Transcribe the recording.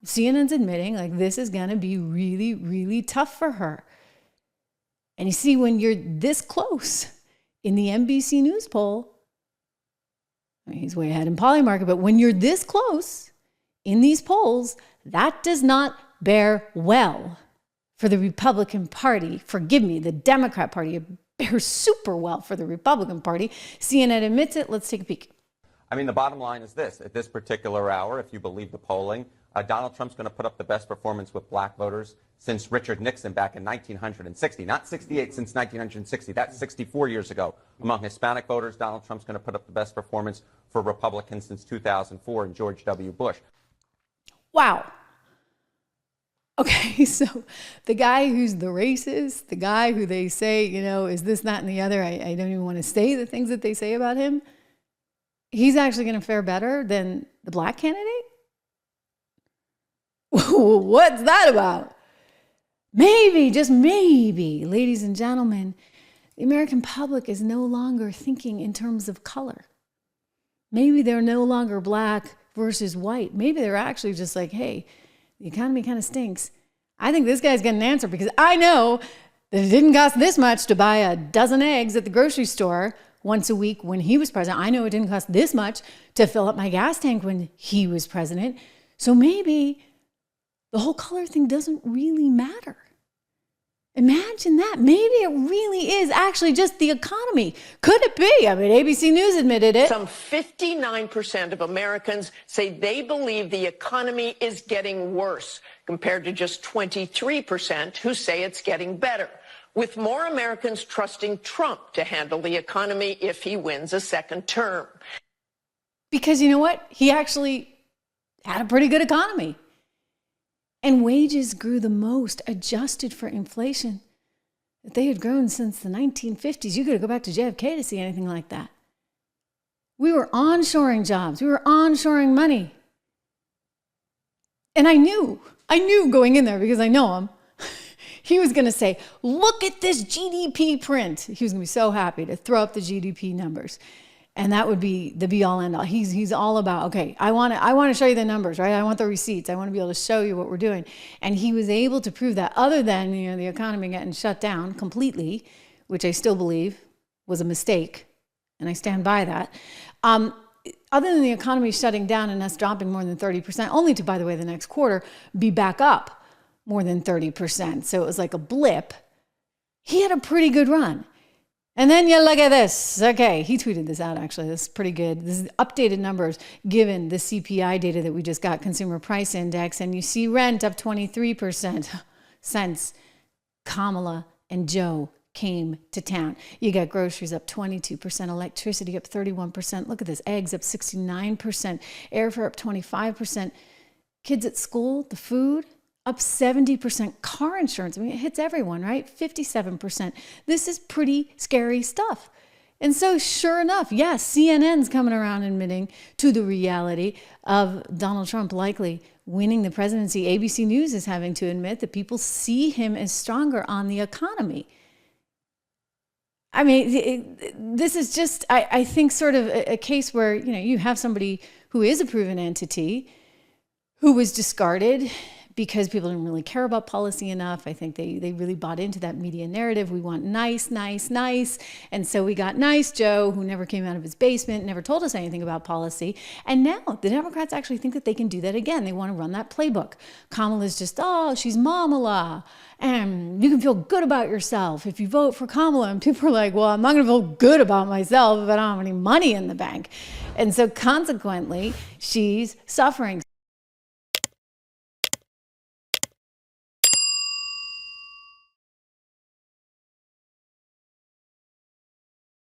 CNN's admitting like this is going to be really, really tough for her. And you see, when you're this close in the NBC News poll, I mean, he's way ahead in Polymarket, but when you're this close in these polls, that does not bear well for the Republican Party. Forgive me, the Democrat Party. It bears super well for the Republican Party. CNN admits it. Let's take a peek. I mean, the bottom line is this. At this particular hour, if you believe the polling, Donald Trump's going to put up the best performance with black voters since Richard Nixon back in 1960. Not 68, since 1960. That's 64 years ago. Among Hispanic voters, Donald Trump's going to put up the best performance for Republicans since 2004 and George W. Bush. Wow. Okay, so the guy who's the racist, the guy who they say, you know, is this, that, and the other, I don't even want to say the things that they say about him, he's actually going to fare better than the black candidate? What's that about? Maybe, just maybe, ladies and gentlemen, the American public is no longer thinking in terms of color. Maybe they're no longer black versus white. Maybe they're actually just like, hey, the economy kind of stinks. I think this guy's getting an answer because I know that it didn't cost this much to buy a dozen eggs at the grocery store once a week when he was president. I know it didn't cost this much to fill up my gas tank when he was president. So maybe the whole color thing doesn't really matter. Imagine that. Maybe it really is actually just the economy. Could it be? I mean, ABC News admitted it. Some 59% of Americans say they believe the economy is getting worse, compared to just 23% who say it's getting better, with more Americans trusting Trump to handle the economy if he wins a second term. Because you know what? He actually had a pretty good economy. And wages grew the most, adjusted for inflation, that they had grown since the 1950s. You got to go back to JFK to see anything like that. We were onshoring jobs. We were onshoring money. And I knew going in there, because I know him, he was going to say, look at this GDP print. He was going to be so happy to throw up the GDP numbers. And that would be the be all end all. He's all about, okay, I want to show you the numbers, right? I want the receipts. I want to be able to show you what we're doing. And he was able to prove that, other than, you know, the economy getting shut down completely, which I still believe was a mistake, and I stand by that. Other than the economy shutting down and us dropping more than 30%, only to, by the way, the next quarter be back up more than 30%. So it was like a blip. He had a pretty good run. And then you look at this. Okay, he tweeted this out, actually. This is pretty good. This is updated numbers given the CPI data that we just got, Consumer Price Index. And you see rent up 23% since Kamala and Joe came to town. You got groceries up 22%, electricity up 31%. Look at this, eggs up 69%, airfare up 25%. Kids at school, the food, up 70%. Car insurance, I mean, it hits everyone, right? 57%. This is pretty scary stuff. And so sure enough, yes, CNN's coming around admitting to the reality of Donald Trump likely winning the presidency. ABC News is having to admit that people see him as stronger on the economy. I mean, this is just, I think, sort of a case where, you know, you have somebody who is a proven entity who was discarded because people didn't really care about policy enough. I think they really bought into that media narrative. We want nice, nice, nice. And so we got nice Joe, who never came out of his basement, never told us anything about policy. And now the Democrats actually think that they can do that again. They want to run that playbook. Kamala's just, oh, she's Mamala. And you can feel good about yourself if you vote for Kamala. And people are like, well, I'm not going to feel good about myself if I don't have any money in the bank. And so consequently, she's suffering.